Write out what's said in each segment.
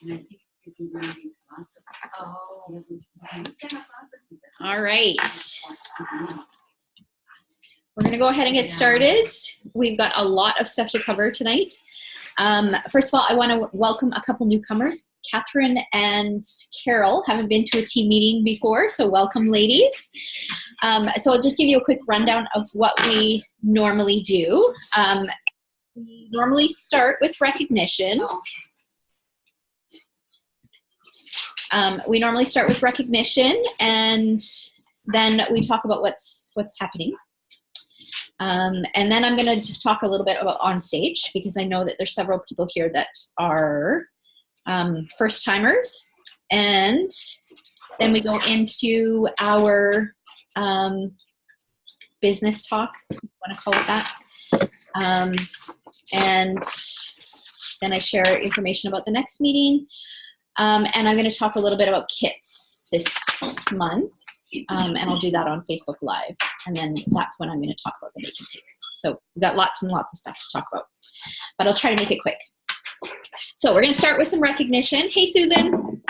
And I think because he really needs glasses. Oh. He used to have glasses. All right. We're going to go ahead and get started. We've got a lot of stuff to cover tonight. First of all, I want to welcome a couple newcomers. Catherine and Carol haven't been to a team meeting before, so welcome, ladies. So I'll just give you a quick rundown of what we normally do. We normally start with recognition. We normally start with recognition, and then we talk about what's happening. And then I'm going to talk a little bit about on stage, because I know that there's several people here that are first timers. And then we go into our business talk, if you want to call it that. And then I share information about the next meeting. And I'm going to talk a little bit about kits this month. And I'll do that on Facebook Live. And then that's when I'm going to talk about the make and takes. So we've got lots and lots of stuff to talk about. But I'll try to make it quick. So we're going to start with some recognition. Hey, Susan.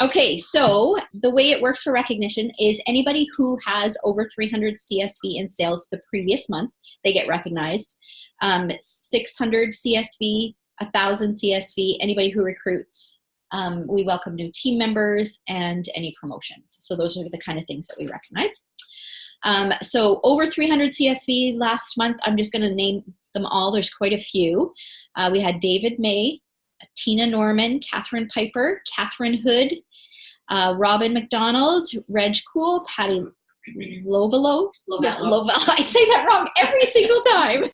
Okay, so the way it works for recognition is anybody who has over 300 CSV in sales the previous month, they get recognized. 600 CSV, 1,000 CSV, anybody who recruits. We welcome new team members and any promotions. So those are the kind of things that we recognize. So over 300 CSV last month, I'm just going to name them all. There's quite a few. We had David May, Tina Norman, Catherine Piper, Catherine Hood, Robin McDonald, Reg Cool, Patty Lovelo. Lovell. I say that wrong every single time.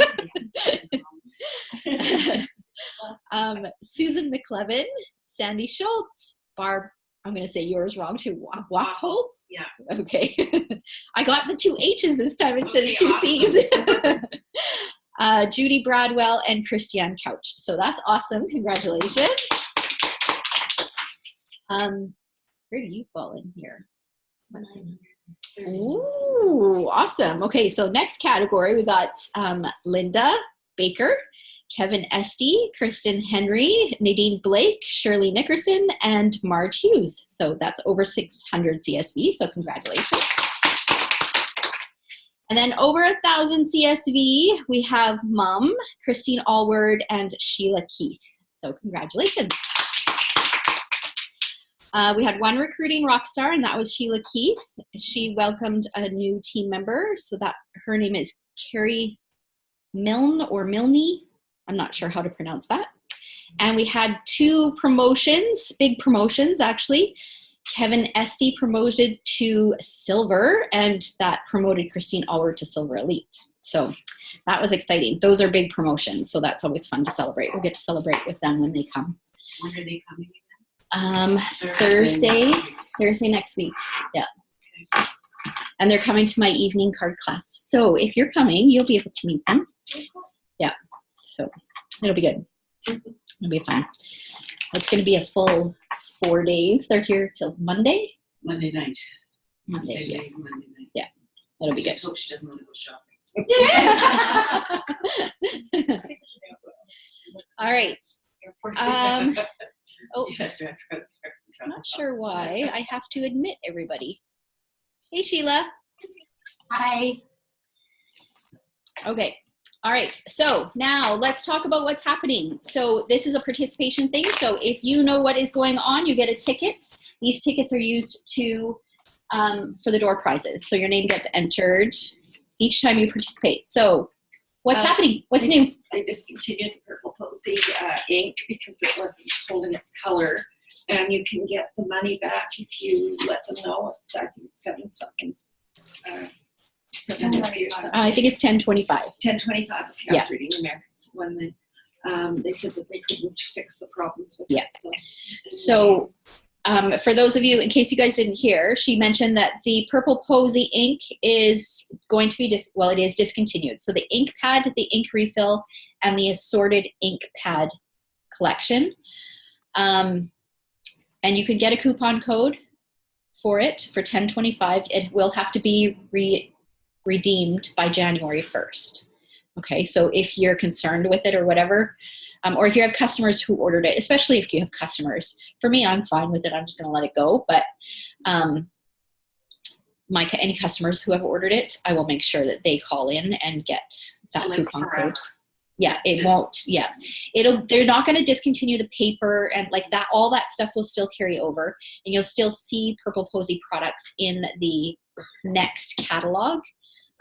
Susan McLevin, Sandy Schultz, Barb, I'm going to say yours wrong too, Wachholz? Yeah. Okay. I got the 2 H's this time instead of 2 C's. Judy Bradwell and Christiane Couch. So that's awesome. Congratulations. Where do you fall in here? Ooh, awesome. Okay, so next category, we got Linda Baker, Kevin Esty, Kristen Henry, Nadine Blake, Shirley Nickerson, and Marge Hughes. So that's over 600 CSV, so congratulations. And then over 1,000 CSV, we have Mum, Christine Allward, and Sheila Keith. So congratulations. We had one recruiting rock star, and that was Sheila Keith. She welcomed a new team member, so that her name is Carrie Milne or Milne. I'm not sure how to pronounce that. And we had 2 promotions, big promotions actually. Kevin Esty promoted to Silver, and that promoted Christine Allward to Silver Elite. So that was exciting. Those are big promotions, so that's always fun to celebrate. We'll get to celebrate with them when they come. When are they coming again? Thursday next week. Yeah. Okay. And they're coming to my evening card class. So if you're coming, you'll be able to meet them. Yeah. So it'll be good. It'll be fun. It's going to be a full 4 days. They're here till Monday. Monday night. Monday night. Yeah. It'll be good. I just hope she doesn't want to go shopping. All right. I'm I'm not sure why I have to admit everybody. Hey, Sheila. Hi. Okay. All right. So now let's talk about what's happening. So this is a participation thing. So if you know what is going on, you get a ticket. These tickets are used to for the door prizes. So your name gets entered each time you participate. So what's happening? What's new? I discontinued the Purple Posey ink because it wasn't holding its color. And you can get the money back if you let them know. It's, I think, 7 something. 750 or something. I think it's 1025. 1025. Okay, I was reading the Americans when they said that they couldn't fix the problems with it. So for those of you, in case you guys didn't hear, she mentioned that the Purple Posey ink is going to be, it is discontinued. So the ink pad, the ink refill, and the assorted ink pad collection. And you can get a coupon code for it for 1025. It will have to be redeemed by January 1st. Okay, so if you're concerned with it or whatever, Or if you have customers who ordered it, especially if you have customers. For me, I'm fine with it. I'm just going to let it go. But any customers who have ordered it, I will make sure that they call in and get that Like coupon forever. code. Yeah, it won't. Yeah, they're not going to discontinue the paper and like that. All that stuff will still carry over, and you'll still see Purple Posy products in the next catalog.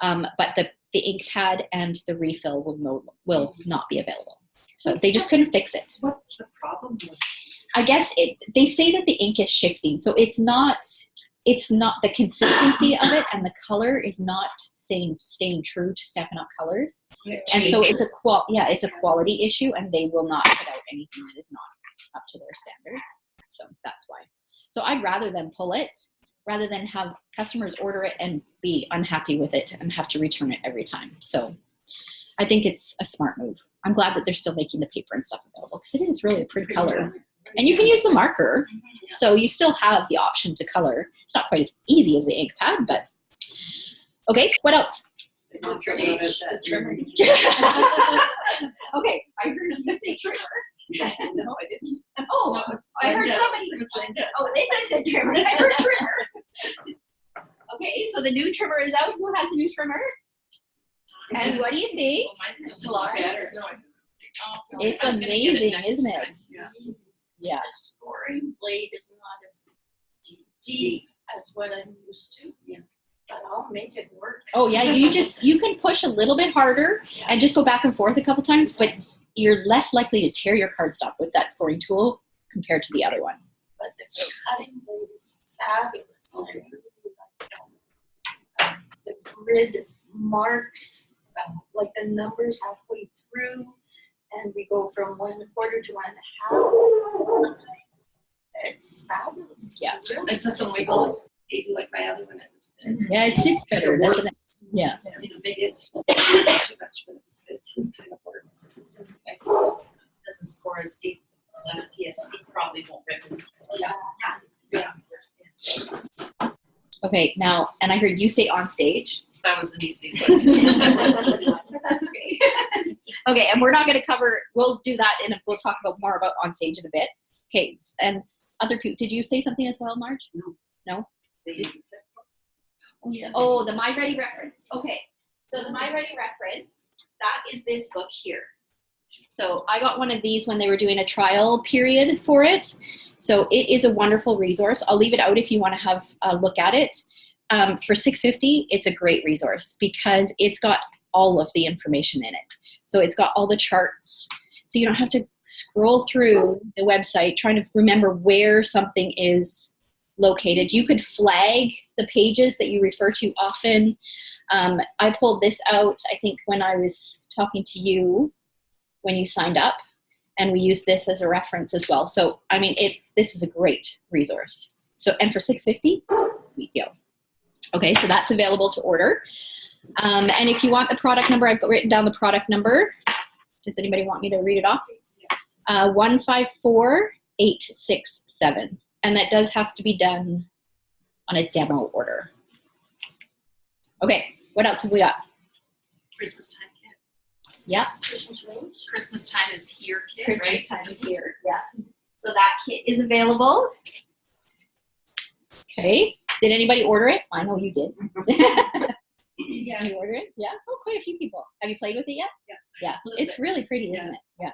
But the ink pad and the refill will not be available. So they just couldn't fix it. What's the problem with I guess they say that the ink is shifting, so it's not the consistency of it, and the color is not staying true to Stampin' Up! Colors. And so it's a quality issue, and they will not put out anything that is not up to their standards. So that's why. So I'd rather them pull it rather than have customers order it and be unhappy with it and have to return it every time. So I think it's a smart move. I'm glad that they're still making the paper and stuff available because it is really a pretty color. And you can use the marker. So you still have the option to color. It's not quite as easy as the ink pad, but okay, what else? On stage, the trimmer. Okay, I heard you say trimmer. No, I didn't. Oh, I heard somebody. Oh, they said trimmer. I heard trimmer. Okay, so the new trimmer is out. Who has a new trimmer? And what do you think? It's a lot better. It's amazing, isn't it? Yeah. Yeah. The scoring blade is not as deep as what I'm used to. Yeah. But I'll make it work. Oh yeah, you can push a little bit harder and just go back and forth a couple times, but you're less likely to tear your cardstock with that scoring tool compared to the other one. But the cutting blade is fabulous. I really like the grid marks, like the numbers halfway through, and we go from 1/4 to 1/2. It's fabulous. Yeah. It doesn't wiggle, maybe like my other one. Yeah, it sits better, doesn't it? Yeah. Maybe it's just too much, but it was kind of boring. So this one's nice. Doesn't score as deep. A TSC probably won't represent. Yeah. Okay, now, and I heard you say on stage. That was an easy one. That's okay. Okay, and we're not going to cover, we'll do that and we'll talk about more about on stage in a bit. Okay, and other people, did you say something as well, Marge? No? Oh, the My Ready reference. Okay, so the My Ready reference, that is this book here. So I got one of these when they were doing a trial period for it. So it is a wonderful resource. I'll leave it out if you want to have a look at it. For $6.50, it's a great resource because it's got all of the information in it. So it's got all the charts. So you don't have to scroll through the website trying to remember where something is located. You could flag the pages that you refer to often. I pulled this out, I think, when I was talking to you when you signed up, and we use this as a reference as well. So, I mean, this is a great resource. So, and for $6.50, sweet deal. Okay, so that's available to order. And if you want the product number, I've got written down the product number. Does anybody want me to read it off? 154867. And that does have to be done on a demo order. Okay, what else have we got? Christmas time kit. Yeah, Christmas rose. Christmas time is here kit, Christmas right? time is here. Yeah. So that kit is available. Okay. Did anybody order it? I know you did. Yeah. You ordered it? Yeah. Oh, quite a few people. Have you played with it yet? Yeah. Yeah. A little It's bit. really pretty, Yeah. isn't it? Yeah.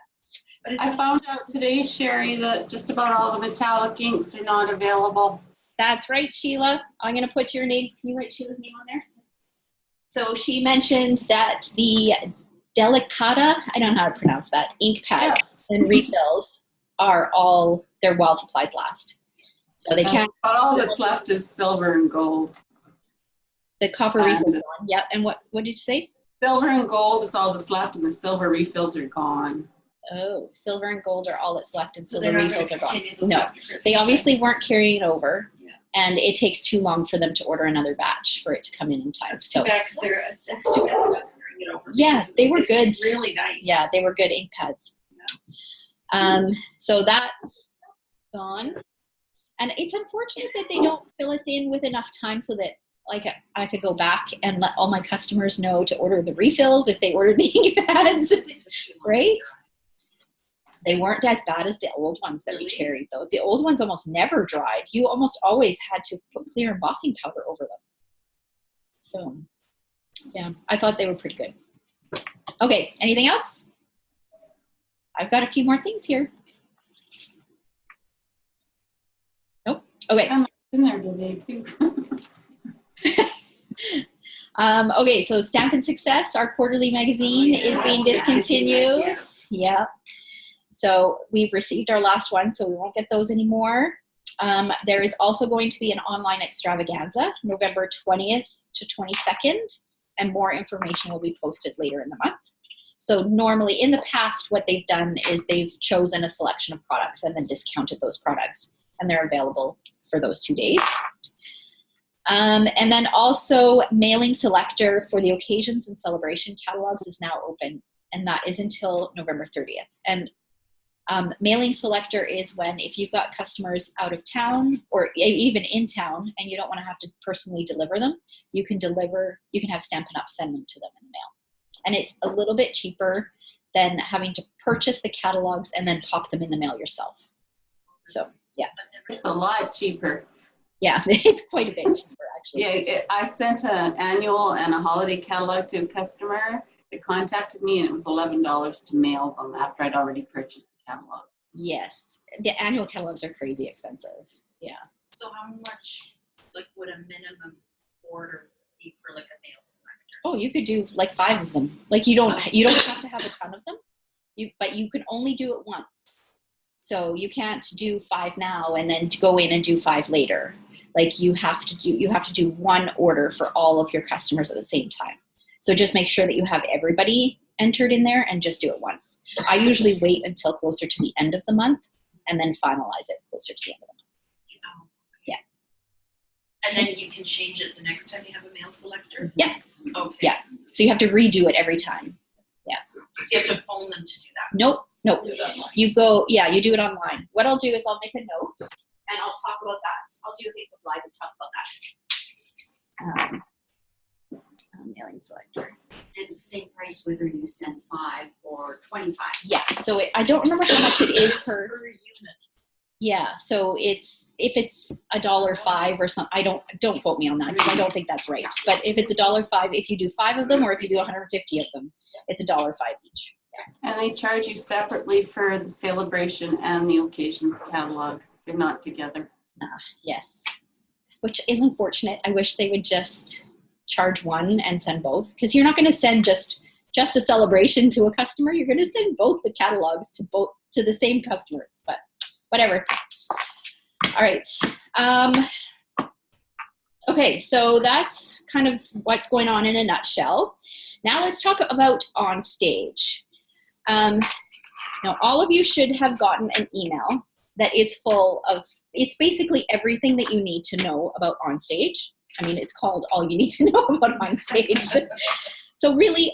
But it's I found out today, Sherry, that just about all the metallic inks are not available. That's right, Sheila. I'm going to put your name. Can you write Sheila's name on there? So she mentioned that the Delicata, I don't know how to pronounce that, ink pad and refills are all, their while supplies last. So they can't, But all that's left is silver and gold. the copper refills are gone. Yep. And what did you say? Silver and gold is all that's left, and the silver refills are gone. Oh, silver and gold are all that's left, and So silver they're not gonna refills are gone. continue those No, after Christmas. they obviously weren't carrying over, Yeah. and it takes too long for them to order another batch for it to come in time. It's So too bad because they're, it's too bad they're not carrying it over. Yeah, because they were it's good. Really nice. yeah, they were good ink pads. So that's gone, and it's unfortunate that they don't fill us in with enough time so that like I could go back and let all my customers know to order the refills if they ordered the ink pads, right? They weren't as bad as the old ones that we Really? carried, though. The old ones almost never dried. You almost always had to put clear embossing powder over them. So, yeah, I thought they were pretty good. Okay, anything else? I've got a few more things here. Nope. Okay. I'm in there today too. Okay, so Stampin' Success, our quarterly magazine, is being discontinued. Yeah. So we've received our last one, so we won't get those anymore. There is also going to be an online extravaganza, November 20th to 22nd, and more information will be posted later in the month. So normally in the past, what they've done is they've chosen a selection of products and then discounted those products, and they're available for those 2 days. And then also mailing selector for the occasions and celebration catalogs is now open, and that is until November 30th. And mailing selector is when if you've got customers out of town or even in town and you don't want to have to personally deliver them, you can have Stampin' Up! Send them to them in the mail. And it's a little bit cheaper than having to purchase the catalogs and then pop them in the mail yourself. So, yeah. It's a lot cheaper. Yeah, it's quite a bit cheaper, actually. Yeah, I sent an annual and a holiday catalog to a customer that contacted me, and it was $11 to mail them after I'd already purchased the catalogs. Yes. The annual catalogs are crazy expensive. Yeah. So how much, like, would a minimum order be for like a mail selector? Oh, you could do like 5 of them. Like you don't have to have a ton of them. But you can only do it once. So you can't do 5 now and then go in and do 5 later. Like you have to do one order for all of your customers at the same time. So just make sure that you have everybody entered in there and just do it once. I usually wait until closer to the end of the month and then finalize it closer to the end of the month. Oh. Yeah. And then you can change it the next time you have a mail selector? Yeah. Okay. Yeah. So you have to redo it every time. So you have to phone them to do that? Nope. Do it online. You do it online. What I'll do is I'll make a note and I'll talk about that. I'll do a Facebook Live and talk about that. Mailing selector. And it's the same price whether you send 5 or 25? Yeah, so I don't remember how much it is per unit. Yeah, so if it's $1.05 or something, don't quote me on that because I don't think that's right. But if it's $1.05, if you do 5 of them or if you do 150 of them, it's $1.05 each. And they charge you separately for the celebration and the occasions catalog. They're not together. Yes, which is unfortunate. I wish they would just charge one and send both, because you're not going to send just a celebration to a customer. You're going to send both the catalogs to the same customers. But whatever. All right. Okay, so that's kind of what's going on in a nutshell. Now let's talk about OnStage. Now all of you should have gotten an email that is full of, it's basically everything that you need to know about OnStage. I mean, it's called All You Need to Know About OnStage. So really,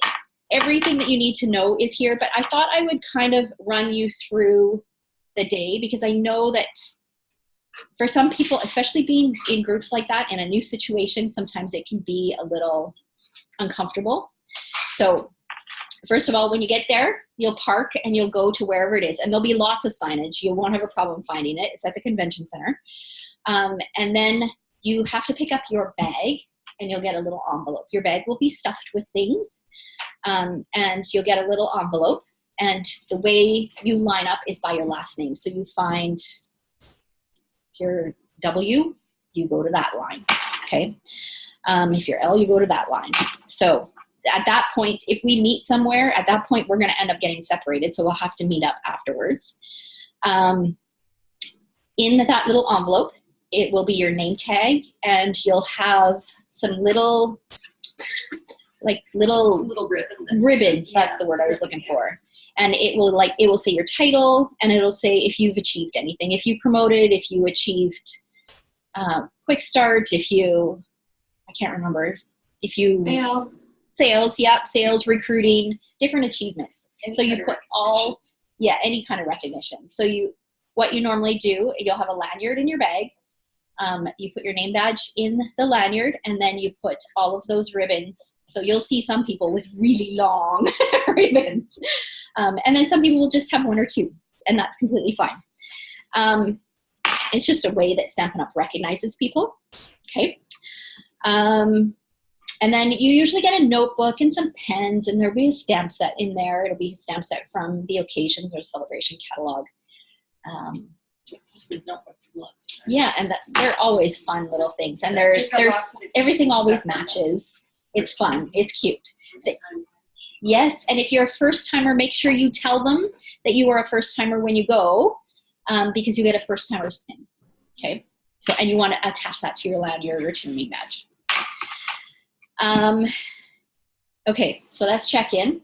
everything that you need to know is here, but I thought I would kind of run you through the day because I know that for some people, especially being in groups like that in a new situation, sometimes it can be a little uncomfortable. So first of all, when you get there, you'll park and you'll go to wherever it is, and there'll be lots of signage. You won't have a problem finding it. It's at the convention center. And then you have to pick up your bag and you'll get a little envelope. Your bag will be stuffed with things, and you'll get a little envelope, and the way you line up is by your last name. So you find your W, you go to that line, okay? If you're L, you go to that line. So at that point, if we meet somewhere, at that point, we're gonna end up getting separated, so we'll have to meet up afterwards. In that little envelope, it will be your name tag, and you'll have some little ribbons. That's the word I was looking for. And it will say your title, and it'll say if you've achieved anything, if you promoted, if you achieved quick start, I can't remember, if you sales, recruiting, different achievements. So you put any kind of recognition. So what you normally do, you'll have a lanyard in your bag. You put your name badge in the lanyard, and then you put all of those ribbons. So you'll see some people with really long ribbons. And then some people will just have 1 or 2. and that's completely fine. It's just a way that Stampin' Up! Recognizes people. Okay. And then you usually get a notebook and some pens, and there'll be a stamp set in there. It'll be a stamp set from the occasions or celebration catalog. It's just the notebook looks. Yeah, and they're always fun little things, and there's everything always matches. It's fun. It's cute. Yes, and if you're a first timer, make sure you tell them that you are a first timer when you go, because you get a first timer's pin. Okay, so and you want to attach that to your lanyard or to your name badge. Okay, so that's check-in,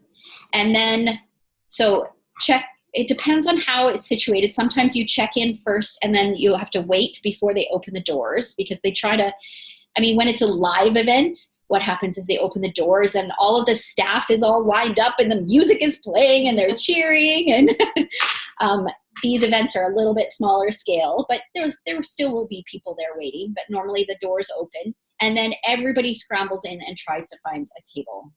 and then so check. It depends on how it's situated. Sometimes you check in first, and then you have to wait before they open the doors, because they try to. I mean, when it's a live event, what happens is they open the doors and all of the staff is all lined up and the music is playing and they're cheering, and these events are a little bit smaller scale, but there still will be people there waiting, but normally the doors open and then everybody scrambles in and tries to find a table.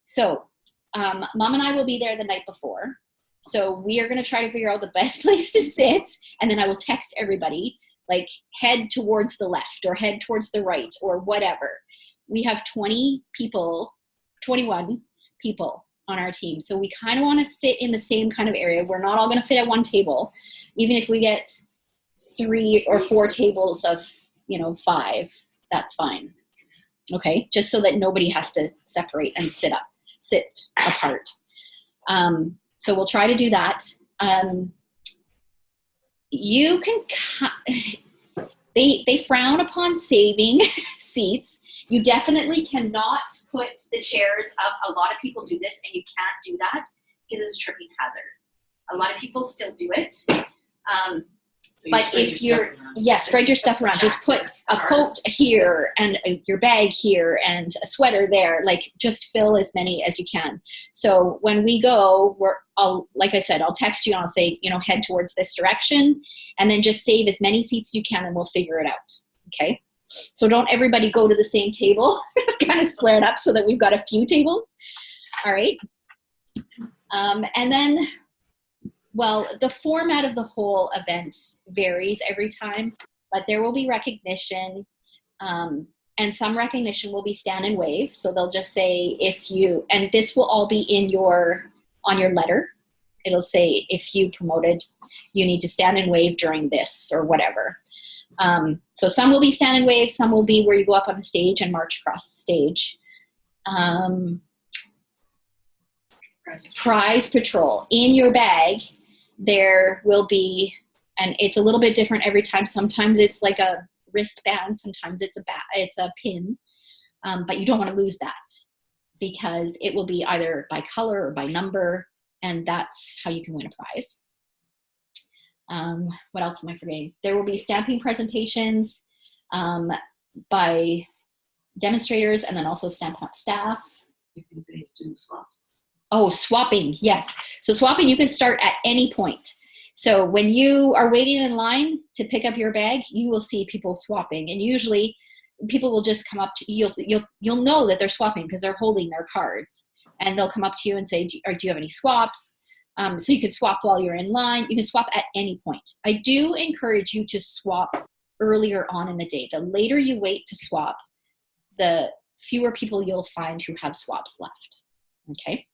So Mom and I will be there the night before. So we are going to try to figure out the best place to sit, and then I will text everybody, like head towards the left or head towards the right or whatever. We have 21 people on our team. So we kind of want to sit in the same kind of area. We're not all going to fit at one table. Even if we get 3 or 4 tables of, 5, that's fine. Okay. Just so that nobody has to separate and sit apart. So we'll try to do that. You can, they frown upon saving seats. You definitely cannot put the chairs up. A lot of people do this, and you can't do that because it's a tripping hazard. A lot of people still do it. But if you're, spread your stuff around. Just put a coat here and your bag here and a sweater there. Like, just fill as many as you can. So when we go, like I said, I'll text you and I'll say, head towards this direction, and then just save as many seats as you can and we'll figure it out. Okay. So don't everybody go to the same table. Kind of square it up so that we've got a few tables. All right. And then, well, the format of the whole event varies every time, but there will be recognition, and some recognition will be stand and wave. So they'll just say and this will all be on your letter. It'll say if you promoted, you need to stand and wave during this or whatever. So some will be stand and wave, some will be where you go up on the stage and march across the stage. Prize patrol. In your bag, there will be, and it's a little bit different every time. Sometimes it's like a wristband, sometimes it's a pin, but you don't want to lose that because it will be either by color or by number, and that's how you can win a prize. What else am I forgetting? There will be stamping presentations by demonstrators and then also Stampin' Up! Staff. If anybody's doing swaps. Oh, swapping, yes. So swapping, you can start at any point. So when you are waiting in line to pick up your bag, you will see people swapping, and usually people will just come up to you. You'll know that they're swapping because they're holding their cards, and they'll come up to you and say, do you have any swaps? So you can swap while you're in line. You can swap at any point. I do encourage you to swap earlier on in the day. The later you wait to swap, the fewer people you'll find who have swaps left. Okay.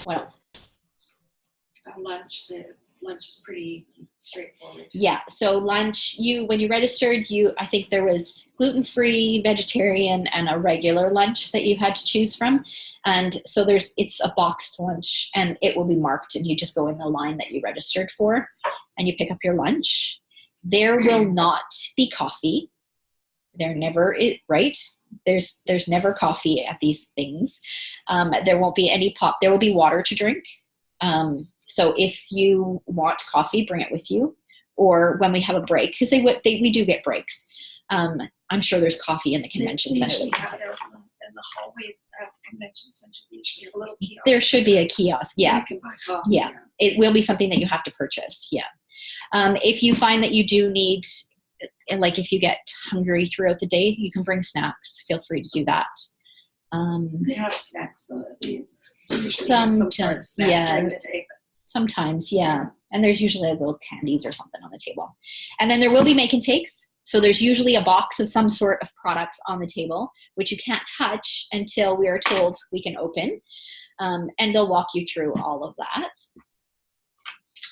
What else? Lunch. The lunch is pretty straightforward. Yeah. So lunch, when you registered, I think there was gluten-free, vegetarian, and a regular lunch that you had to choose from. And so it's a boxed lunch, and it will be marked, and you just go in the line that you registered for, and you pick up your lunch. There will not be coffee. There never is, right? There's never coffee at these things. There won't be any pop. There will be water to drink. So if you want coffee, bring it with you. Or when we have a break, because we do get breaks. I'm sure there's coffee in the convention center. They have it out in the hallway at the convention center. They usually have a little kiosk. There should be a kiosk. Yeah. You can buy coffee. Yeah. It will be something that you have to purchase. Yeah. If you find that you do need, like if you get hungry throughout the day, you can bring snacks. Feel free to do that. They have snacks. So Sometimes, some sort of snack yeah. during the day, Sometimes, yeah. And there's usually like little candies or something on the table. And then there will be make and takes. So there's usually a box of some sort of products on the table, which you can't touch until we are told we can open. And they'll walk you through all of that.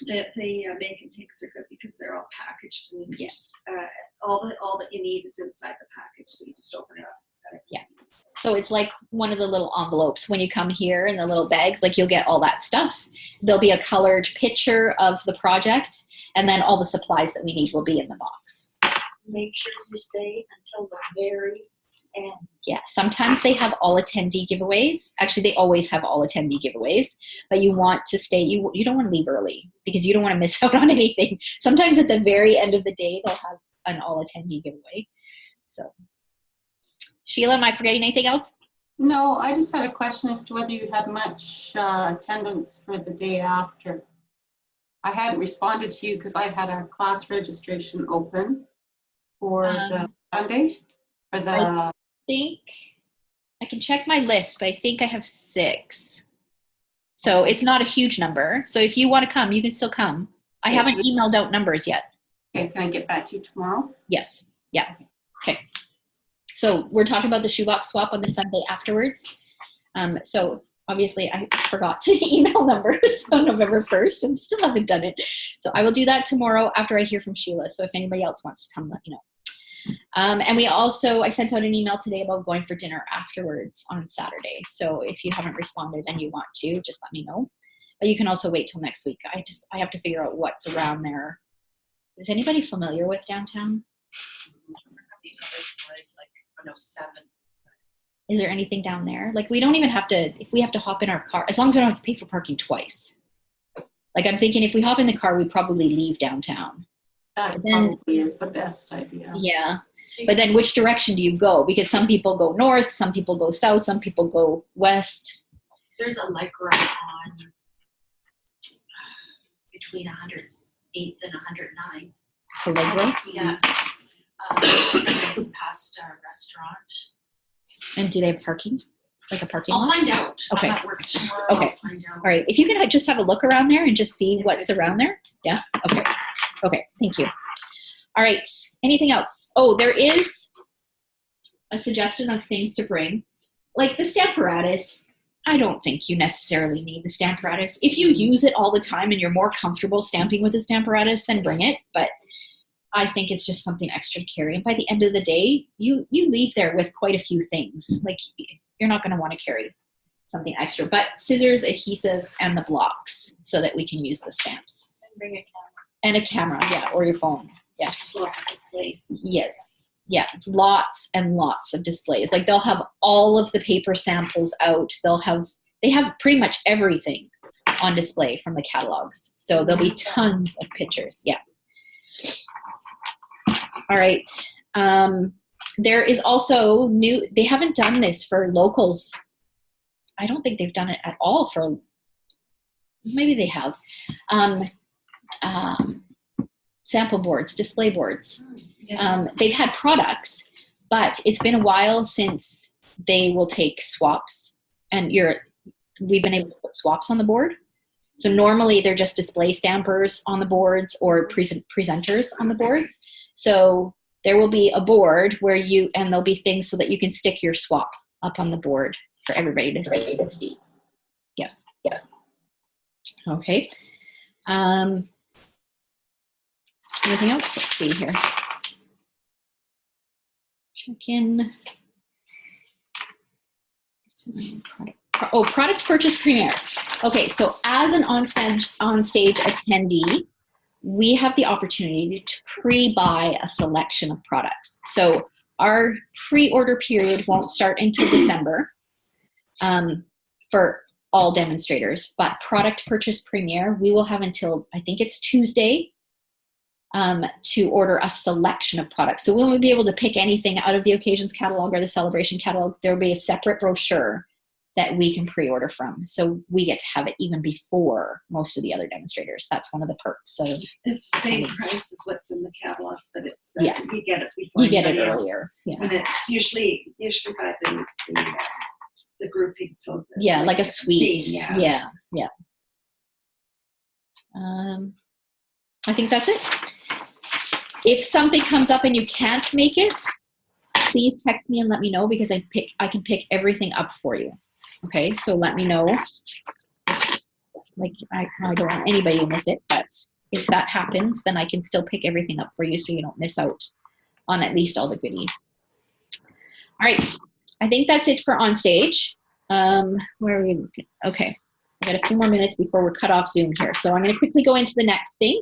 The make and takes are good because they're all packaged. And Yes. all that you need is inside the package, so you just open it up. It's got everything. Yeah. So it's like one of the little envelopes when you come here in the little bags, like you'll get all that stuff. There'll be a colored picture of the project, and then all the supplies that we need will be in the box. Make sure you stay until the very end. Yeah, sometimes they have all attendee giveaways. Actually, they always have all attendee giveaways, but you want to stay, you don't want to leave early because you don't want to miss out on anything. Sometimes at the very end of the day, they'll have an all attendee giveaway. So, Sheila, am I forgetting anything else? No, I just had a question as to whether you had much attendance for the day after. I hadn't responded to you because I had a class registration open for the Sunday. For the I think I can check my list, but I think I have 6. So it's not a huge number. So if you want to come, you can still come. I haven't emailed out numbers yet. Okay, can I get back to you tomorrow? Yes. Yeah. Okay. So we're talking about the shoebox swap on the Sunday afterwards. So obviously I forgot to email numbers on November 1st and still haven't done it. So I will do that tomorrow after I hear from Sheila. So if anybody else wants to come, let me know. And we also, I sent out an email today about going for dinner afterwards on Saturday. So if you haven't responded and you want to, just let me know. But you can also wait till next week. I have to figure out what's around there. Is anybody familiar with downtown? The other side, like 107. Is there anything down there? Like we don't even have to, if we have to hop in our car, as long as we don't have to pay for parking twice. Like I'm thinking if we hop in the car, we probably leave downtown. That then- probably is the best idea. Yeah. But then which direction do you go? Because some people go north, some people go south, some people go west. There's a Lycra on between 108th and 109th. Allegra. Yeah. It's past a restaurant. And do they have parking? Like a parking I'll lot? find out. Okay. I'm at work tomorrow. Okay. I'll find out. All right. If you can just have a look around there and just see what's around there. Yeah. Okay. Okay. Thank you. All right. Anything else? Oh, there is a suggestion of things to bring. Like the Stamparatus. I don't think you necessarily need the Stamparatus. If you use it all the time and you're more comfortable stamping with the Stamparatus, then bring it. But I think it's just something extra to carry. And by the end of the day, you leave there with quite a few things. Like you're not going to want to carry something extra. But scissors, adhesive, and the blocks so that we can use the stamps. And bring a camera. And a camera, yeah, or your phone. Yes. Lots of displays. Yes. Yeah, lots and lots of displays. Like they'll have all of the paper samples out. They have pretty much everything on display from the catalogs. So there'll be tons of pictures. Yeah. All right. There is also they haven't done this for locals. I don't think they've done it at all maybe they have. Sample boards, display boards. They've had products, but it's been a while since they will take swaps, and we've been able to put swaps on the board. So normally they're just display stampers on the boards or presenters on the boards. So there will be a board where and there'll be things so that you can stick your swap up on the board for everybody to see. Yeah. Yeah. Okay. Anything else? Let's see here. Check in. Product purchase premiere. Okay, so as an on-stage attendee, we have the opportunity to pre-buy a selection of products. So our pre-order period won't start until December for all demonstrators, but product purchase premiere, we will have until, I think it's Tuesday, to order a selection of products. So we won't be able to pick anything out of the occasions catalog or the celebration catalog. There will be a separate brochure that we can pre-order from. So we get to have it even before most of the other demonstrators. That's one of the perks. So It's the same price as what's in the catalogs, but it's Yeah. you get it before you get it anybody else. earlier. Yeah. And it's usually by the grouping. So Yeah, like a suite. theme, Yeah. Yeah. I think that's it. If something comes up and you can't make it, please text me and let me know, because I can pick everything up for you. Okay, so let me know. Like, I don't want anybody to miss it, but if that happens, then I can still pick everything up for you so you don't miss out on at least all the goodies. All right, I think that's it for on stage. Where are we looking? Okay, I got a few more minutes before we're cut off Zoom here. So I'm gonna quickly go into the next thing.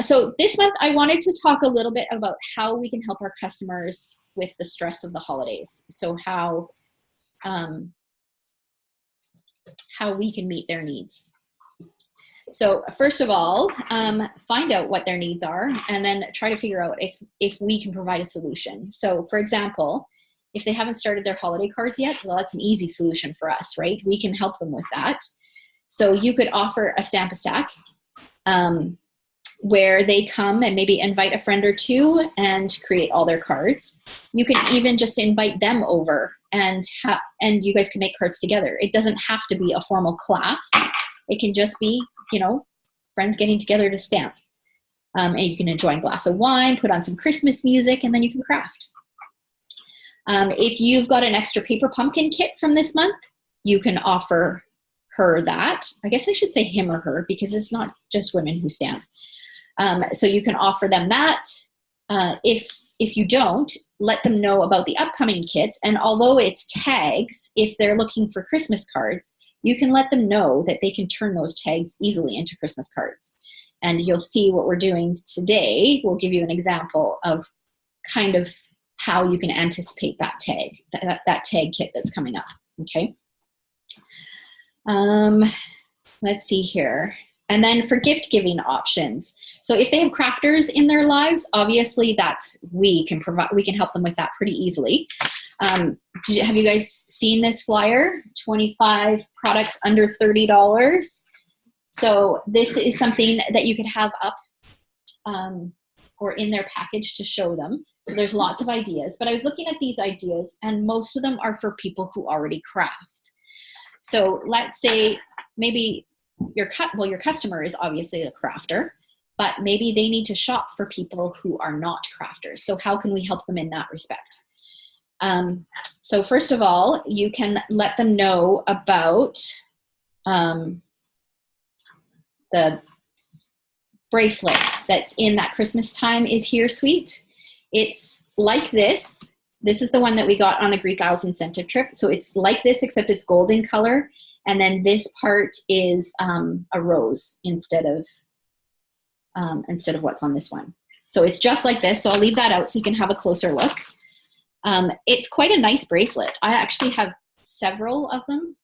So this month I wanted to talk a little bit about how we can help our customers with the stress of the holidays. So how we can meet their needs. So first of all, find out what their needs are, and then try to figure out if we can provide a solution. So for example, if they haven't started their holiday cards yet, well, that's an easy solution for us, right? We can help them with that. So you could offer a Stamp-A-Stack, where they come and maybe invite a friend or two and create all their cards. You can even just invite them over and you guys can make cards together. It doesn't have to be a formal class. It can just be, you know, friends getting together to stamp. And you can enjoy a glass of wine, put on some Christmas music, and then you can craft. If you've got an extra paper pumpkin kit from this month, you can offer her that. I guess I should say him or her, because it's not just women who stamp. So you can offer them that. If you don't, let them know about the upcoming kit. And although it's tags, if they're looking for Christmas cards, you can let them know that they can turn those tags easily into Christmas cards. And you'll see what we're doing today. We'll give you an example of kind of how you can anticipate that tag, that tag kit that's coming up, okay? Let's see here. And then for gift giving options. So if they have crafters in their lives, obviously we can help them with that pretty easily. Have you guys seen this flyer? 25 products under $30. So this is something that you could have up or in their package to show them. So there's lots of ideas, but I was looking at these ideas and most of them are for people who already craft. So let's say maybe your customer is obviously a crafter, but maybe they need to shop for people who are not crafters. So how can we help them in that respect? So first of all, you can let them know about the bracelets that's in that Christmas time is here suite. It's like this. This is the one that we got on the Greek Isles incentive trip. So it's like this, except it's gold in color. And then this part is a rose instead of what's on this one. So it's just like this. So I'll leave that out so you can have a closer look. It's quite a nice bracelet. I actually have several of them.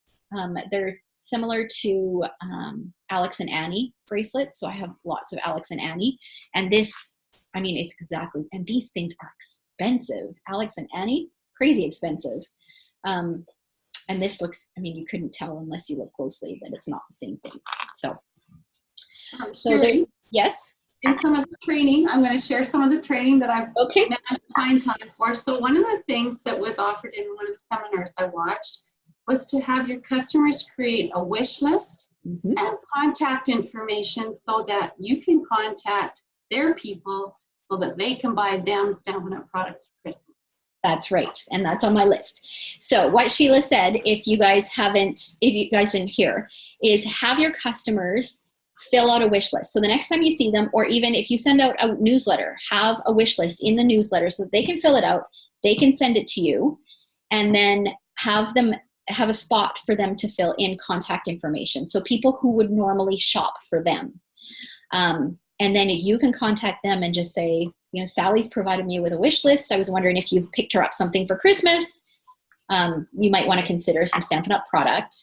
They're similar to Alex and Annie bracelets. So I have lots of Alex and Annie. And this, I mean, it's exactly, and these things are expensive. Alex and Annie, crazy expensive. And this looks, I mean, you couldn't tell unless you look closely that it's not the same thing. So there's, yes? In some of the training, I'm going to share some of the training that I've find time for. So one of the things that was offered in one of the seminars I watched was to have your customers create a wish list and contact information so that you can contact their people so that they can buy them Stampin' Up! Products for Christmas. That's right, and that's on my list. So what Sheila said, if you guys didn't hear, is have your customers fill out a wish list. So the next time you see them, or even if you send out a newsletter, have a wish list in the newsletter so that they can fill it out, they can send it to you, and then have a spot for them to fill in contact information. So people who would normally shop for them. And then you can contact them and just say, you know, Sally's provided me with a wish list. I was wondering if you've picked her up something for Christmas. You might want to consider some Stampin' Up! Product.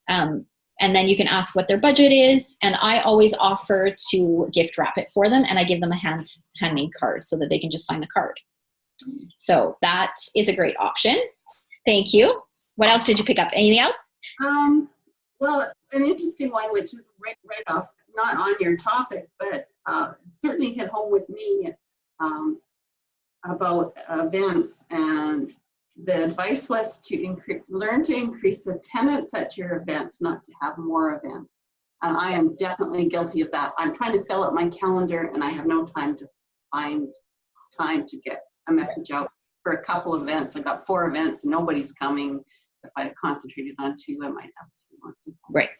And then you can ask what their budget is. And I always offer to gift wrap it for them. And I give them a handmade card so that they can just sign the card. So that is a great option. Thank you. What else did you pick up? Anything else? Well, an interesting one, which is right off, not on your topic, but certainly hit home with me about events. And the advice was to learn to increase attendance at your events, not to have more events. And I am definitely guilty of that. I'm trying to fill up my calendar and I have no time to find time to get a message out for a couple events. I've got 4 events, nobody's coming. If I had concentrated on 2, I might have a few more people. Right.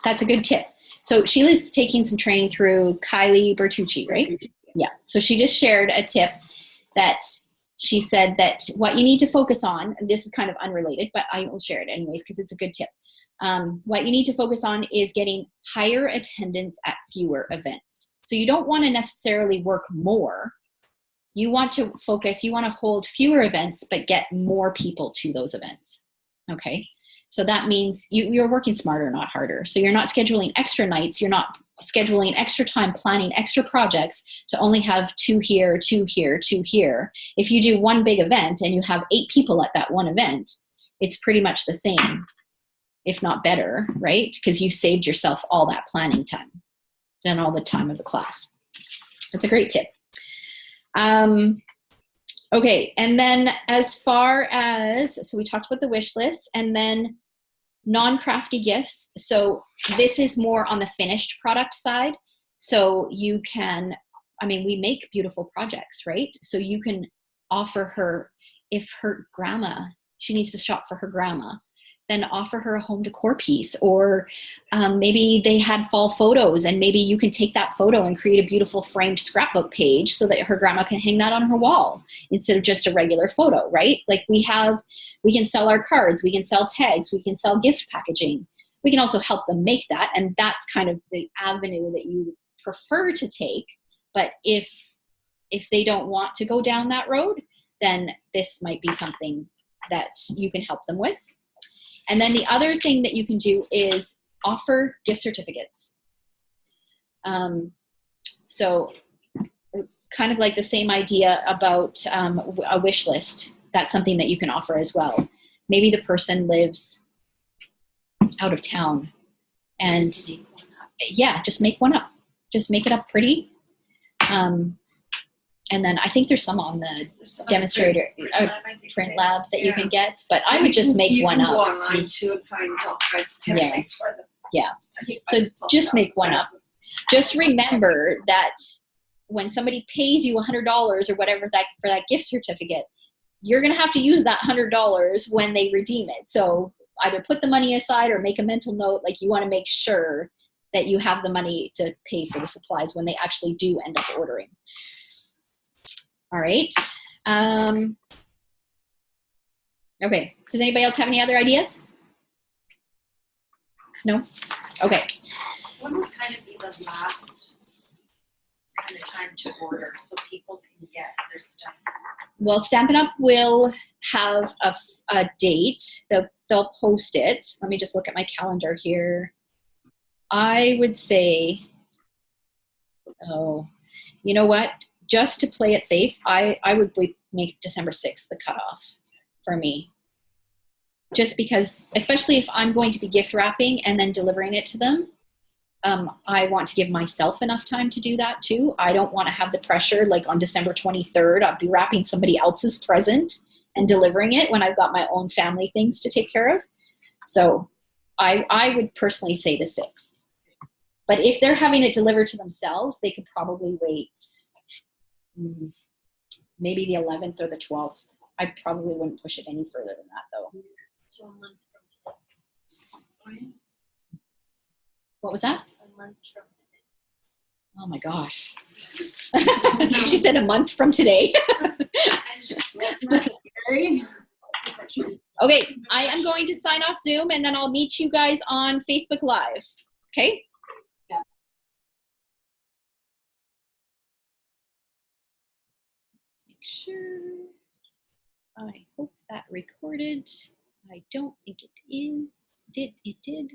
That's a good tip. So Sheila's taking some training through Kylie Bertucci, right? Yeah. So she just shared a tip that she said that what you need to focus on, and this is kind of unrelated, but I will share it anyways because it's a good tip. What you need to focus on is getting higher attendance at fewer events. So you don't want to necessarily work more. You want to focus, you want to hold fewer events, but get more people to those events. Okay. So that means you're working smarter, not harder. So you're not scheduling extra nights. You're not scheduling extra time, planning extra projects to only have 2 here, 2 here, 2 here. If you do one big event and you have 8 people at that one event, it's pretty much the same, if not better, right? Because you saved yourself all that planning time and all the time of the class. That's a great tip. Okay, and then as far as, so we talked about the wish list, and then non-crafty gifts. So this is more on the finished product side. So you can, I mean, we make beautiful projects, right? So you can offer her, if her grandma, she needs to shop for her grandma, then offer her a home decor piece. Or maybe they had fall photos and maybe you can take that photo and create a beautiful framed scrapbook page so that her grandma can hang that on her wall instead of just a regular photo, right? Like we can sell our cards, we can sell tags, we can sell gift packaging. We can also help them make that, and that's kind of the avenue that you prefer to take. But if they don't want to go down that road, then this might be something that you can help them with. And then the other thing that you can do is offer gift certificates. So kind of like the same idea about a wish list. That's something that you can offer as well. Maybe the person lives out of town and yeah, just make one up. Just make it up pretty. And then I think there's some on the demonstrator print lab that you can get, but I would just make one up. You can go online too and find all kinds of templates for them. Yeah. I think So Microsoft just make Office one has up. them. Just remember that when somebody pays you $100 or whatever for that gift certificate, you're going to have to use that $100 when they redeem it. So either put the money aside or make a mental note. Like you want to make sure that you have the money to pay for the supplies when they actually do end up ordering. All right. Okay. Does anybody else have any other ideas? No? Okay. When would kind of be the last kind of time to order so people can get their stuff? Well, Stampin' Up! Will have a date. They'll post it. Let me just look at my calendar here. I would say, oh, you know what? Just to play it safe, I would make December 6th the cutoff for me. Just because, especially if I'm going to be gift wrapping and then delivering it to them, I want to give myself enough time to do that too. I don't want to have the pressure like on December 23rd, I'll be wrapping somebody else's present and delivering it when I've got my own family things to take care of. So I would personally say the 6th. But if they're having it delivered to themselves, they could probably wait maybe the 11th or the 12th. I probably wouldn't push it any further than that though. So a month from today. What was that? A month from today. Oh my gosh. She said a month from today. Okay, I am going to sign off Zoom and then I'll meet you guys on Facebook Live. Okay? Yeah. Make sure. I hope that recorded. I don't think it is. It did.